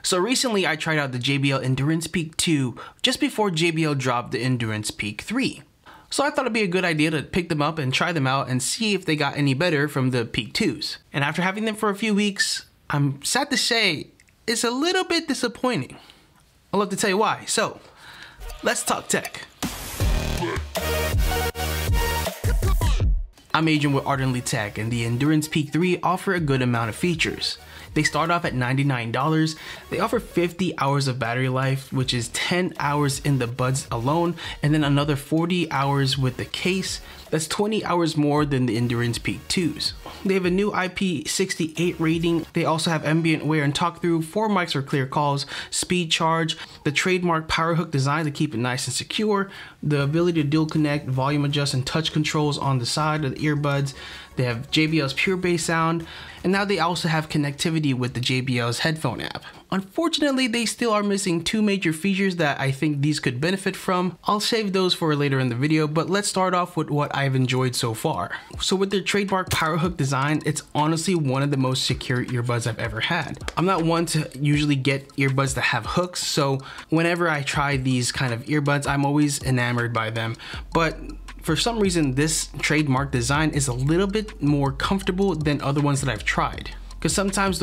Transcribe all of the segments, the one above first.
So recently I tried out the JBL Endurance Peak II just before JBL dropped the Endurance Peak III. So I thought it'd be a good idea to pick them up and try them out and see if they got any better from the Peak IIs. And after having them for a few weeks, I'm sad to say it's a little bit disappointing. I'll have to tell you why. So let's talk tech. I'm Adrian with Ardently Tech, and the Endurance Peak III offer a good amount of features. They start off at $99. They offer 50 hours of battery life, which is 10 hours in the buds alone, and then another 40 hours with the case. That's 20 hours more than the Endurance Peak IIs. They have a new IP68 rating. They also have ambient wear and talk through, 4 mics for clear calls, speed charge, the trademark power hook design to keep it nice and secure, the ability to dual connect, volume adjust, and touch controls on the side of the earbuds. They have JBL's pure bass sound, and now they also have connectivity with the JBL's headphone app. Unfortunately, they still are missing 2 major features that I think these could benefit from. I'll save those for later in the video, but let's start off with what I've enjoyed so far. So with their trademark power hook design, it's honestly one of the most secure earbuds I've ever had. I'm not one to usually get earbuds that have hooks, so whenever I try these kind of earbuds, I'm always enamored by them. But for some reason, this trademark design is a little bit more comfortable than other ones that I've tried. Because sometimes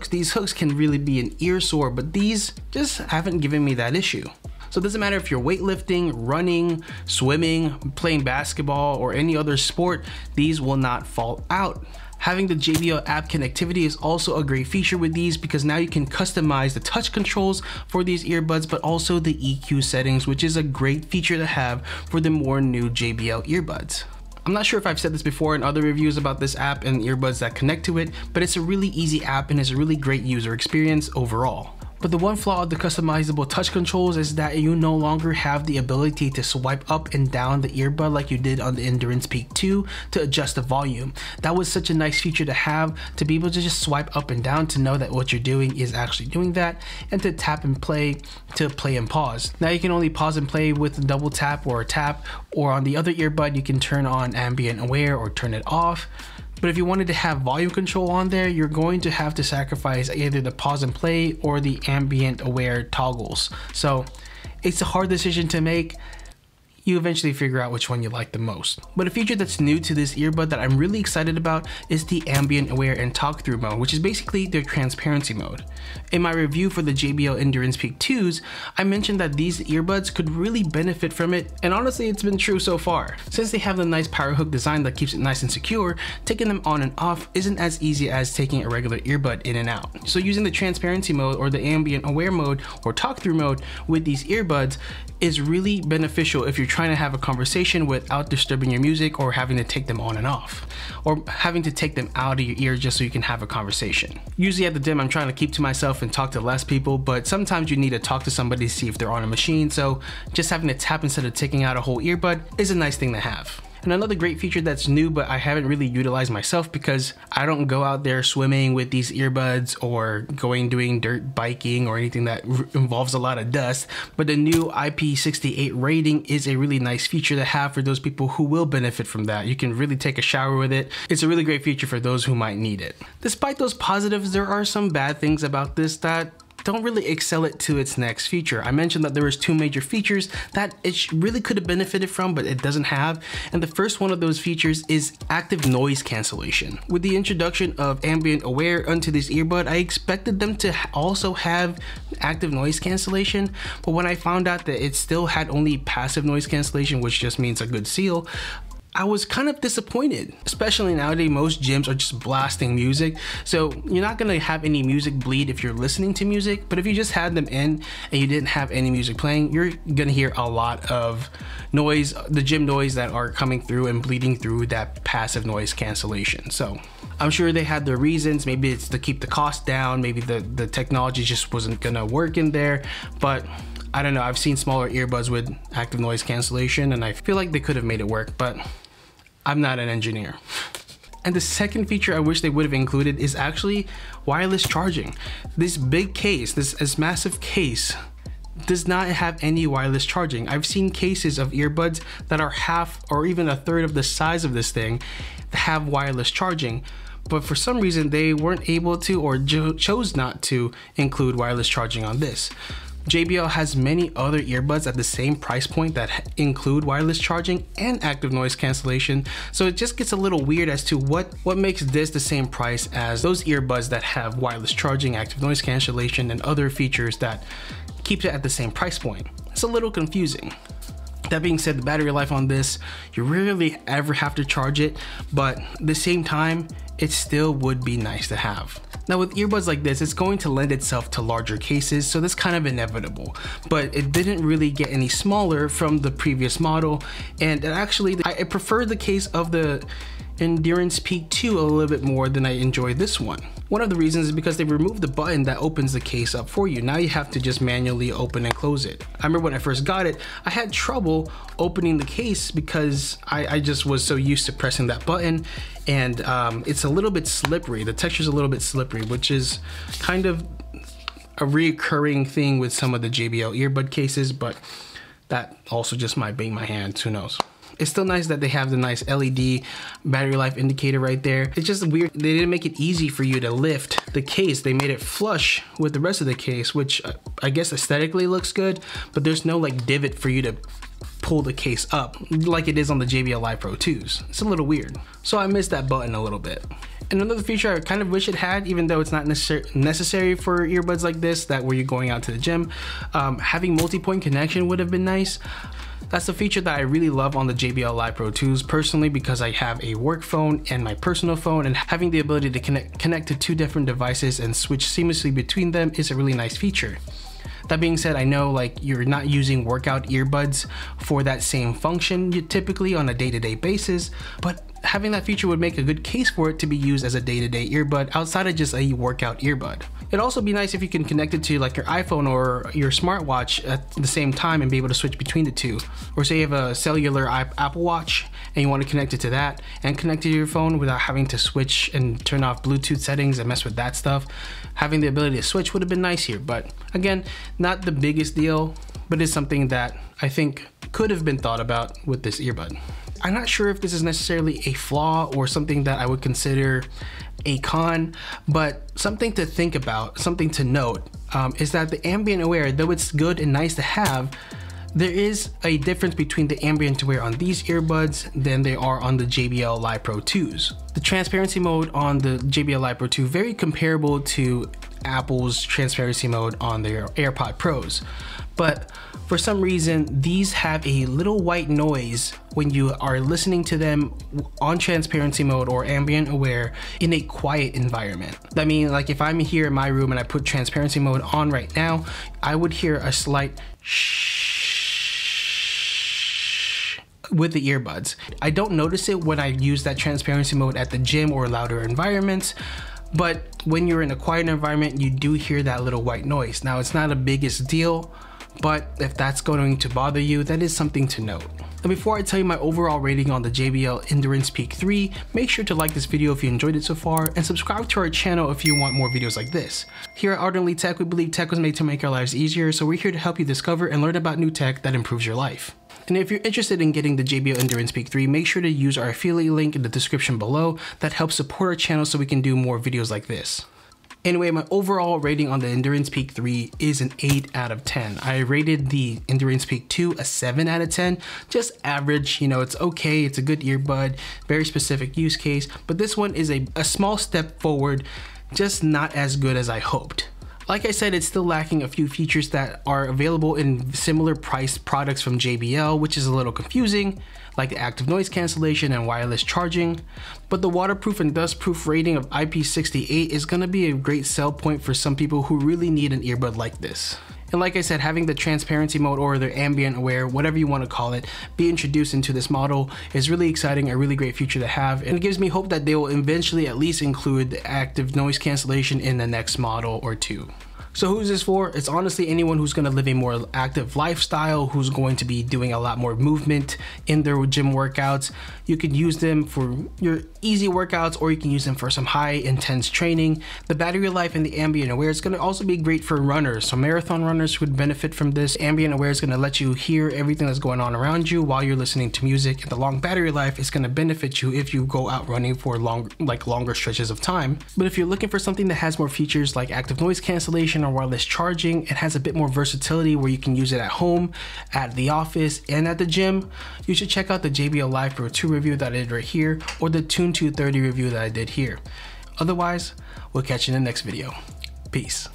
these hooks can really be an ear sore, but these just haven't given me that issue. So it doesn't matter if you're weightlifting, running, swimming, playing basketball, or any other sport, these will not fall out. Having the JBL app connectivity is also a great feature with these, because now you can customize the touch controls for these earbuds, but also the EQ settings, which is a great feature to have for the more new JBL earbuds. I'm not sure if I've said this before in other reviews about this app and earbuds that connect to it, but it's a really easy app and it's a really great user experience overall. But the one flaw of the customizable touch controls is that you no longer have the ability to swipe up and down the earbud like you did on the Endurance Peak II to adjust the volume. That was such a nice feature to have, to be able to just swipe up and down to know that what you're doing is actually doing that, and to tap and play to play and pause. Now you can only pause and play with a double tap or a tap, or on the other earbud you can turn on ambient aware or turn it off. But if you wanted to have volume control on there, you're going to have to sacrifice either the pause and play or the ambient aware toggles. So it's a hard decision to make. You eventually figure out which one you like the most. But a feature that's new to this earbud that I'm really excited about is the ambient aware and talk through mode, which is basically their transparency mode. In my review for the JBL Endurance Peak IIs, I mentioned that these earbuds could really benefit from it, and honestly it's been true so far. Since they have the nice power hook design that keeps it nice and secure, taking them on and off isn't as easy as taking a regular earbud in and out. So using the transparency mode or the ambient aware mode or talk through mode with these earbuds is really beneficial if you're trying to have a conversation without disturbing your music or having to take them on and off, or having to take them out of your ear just so you can have a conversation. Usually at the gym I'm trying to keep to myself and talk to less people, but sometimes you need to talk to somebody to see if they're on a machine, so just having to tap instead of taking out a whole earbud is a nice thing to have. And another great feature that's new but I haven't really utilized myself because I don't go out there swimming with these earbuds or doing dirt biking or anything that involves a lot of dust, but the new IP68 rating is a really nice feature to have for those people who will benefit from that. You can really take a shower with it. It's a really great feature for those who might need it. Despite those positives, there are some bad things about this that don't really excel it to its next feature. I mentioned that there was 2 major features that it really could have benefited from, but it doesn't have. And the first one of those features is active noise cancellation. With the introduction of ambient aware onto this earbud, I expected them to also have active noise cancellation, but when I found out that it still had only passive noise cancellation, which just means a good seal, I was kind of disappointed. Especially nowadays, most gyms are just blasting music, so you're not gonna have any music bleed if you're listening to music, but if you just had them in and you didn't have any music playing, you're gonna hear a lot of noise, the gym noise that are coming through and bleeding through that passive noise cancellation. So I'm sure they had their reasons. Maybe it's to keep the cost down, maybe the technology just wasn't gonna work in there, but I don't know. I've seen smaller earbuds with active noise cancellation and I feel like they could have made it work, but I'm not an engineer. And the second feature I wish they would have included is actually wireless charging. This big case, this massive case, does not have any wireless charging. I've seen cases of earbuds that are half or even a third of the size of this thing that have wireless charging, but for some reason they weren't able to or chose not to include wireless charging on this. JBL has many other earbuds at the same price point that include wireless charging and active noise cancellation, so it just gets a little weird as to what makes this the same price as those earbuds that have wireless charging, active noise cancellation, and other features that keeps it at the same price point. It's a little confusing. That being said, the battery life on this, you rarely ever have to charge it, but at the same time, it still would be nice to have. Now with earbuds like this, it's going to lend itself to larger cases, so that's kind of inevitable, but it didn't really get any smaller from the previous model, and actually I prefer the case of the Endurance Peak II a little bit more than I enjoy this one. One of the reasons is because they removed the button that opens the case up for you. Now you have to just manually open and close it. I remember when I first got it, I had trouble opening the case because I just was so used to pressing that button, and it's a little bit slippery. The texture's a little bit slippery, which is kind of a reoccurring thing with some of the JBL earbud cases, but that also just might be my hands, who knows. It's still nice that they have the nice LED battery life indicator right there. It's just weird, they didn't make it easy for you to lift the case. They made it flush with the rest of the case, which I guess aesthetically looks good, but there's no like divot for you to pull the case up like it is on the JBL Live Pro 2s. It's a little weird. So I missed that button a little bit. And another feature I kind of wish it had, even though it's not necessary for earbuds like this, that where you're going out to the gym, having multi-point connection would have been nice. That's a feature that I really love on the JBL Live Pro 2s personally, because I have a work phone and my personal phone, and having the ability to connect to two different devices and switch seamlessly between them is a really nice feature. That being said, I know like you're not using workout earbuds for that same function typically on a day-to-day basis, but having that feature would make a good case for it to be used as a day-to-day earbud outside of just a workout earbud. It'd also be nice if you can connect it to like your iPhone or your smartwatch at the same time and be able to switch between the two. Or say you have a cellular Apple Watch and you want to connect it to that and connect it to your phone without having to switch and turn off Bluetooth settings and mess with that stuff. Having the ability to switch would have been nice here, but again, not the biggest deal, but it's something that I think could have been thought about with this earbud. I'm not sure if this is necessarily a flaw or something that I would consider a con, but something to think about, something to note, is that the ambient aware, though it's good and nice to have, there is a difference between the ambient aware on these earbuds than they are on the JBL Live Pro 2s. The transparency mode on the JBL Live Pro 2 very comparable to Apple's transparency mode on their AirPod Pros, but for some reason these have a little white noise when you are listening to them on transparency mode or ambient aware in a quiet environment. I mean, like if I'm here in my room and I put transparency mode on right now, I would hear a slight shh with the earbuds. I don't notice it when I use that transparency mode at the gym or louder environments, but when you're in a quiet environment, you do hear that little white noise. Now, it's not a biggest deal, but if that's going to bother you, that is something to note. And before I tell you my overall rating on the JBL Endurance Peak III, make sure to like this video if you enjoyed it so far, and subscribe to our channel if you want more videos like this. Here at Ardently Tech, we believe tech was made to make our lives easier, so we're here to help you discover and learn about new tech that improves your life. And if you're interested in getting the JBL Endurance Peak III, make sure to use our affiliate link in the description below. That helps support our channel so we can do more videos like this. Anyway, my overall rating on the Endurance Peak III is an 8 out of 10. I rated the Endurance Peak II a 7 out of 10, just average, you know, it's okay, it's a good earbud, very specific use case, but this one is a small step forward, just not as good as I hoped. Like I said, it's still lacking a few features that are available in similar priced products from JBL, which is a little confusing, like the active noise cancellation and wireless charging. But the waterproof and dustproof rating of IP68 is going to be a great sell point for some people who really need an earbud like this. And like I said, having the transparency mode or the ambient aware, whatever you want to call it, be introduced into this model is really exciting, a really great feature to have, and it gives me hope that they will eventually at least include the active noise cancellation in the next model or two. So who's this for? It's honestly anyone who's going to live a more active lifestyle, who's going to be doing a lot more movement in their gym workouts. You can use them for your easy workouts, or you can use them for some high intense training. The battery life and the ambient aware is going to also be great for runners. So marathon runners would benefit from this. Ambient aware is going to let you hear everything that's going on around you while you're listening to music. And the long battery life is going to benefit you if you go out running for longer stretches of time. But if you're looking for something that has more features like active noise cancellation or wireless charging, it has a bit more versatility where you can use it at home, at the office, and at the gym, you should check out the JBL Live Pro 2 review that I did right here, or the Tune 230 review that I did here. Otherwise, we'll catch you in the next video. Peace.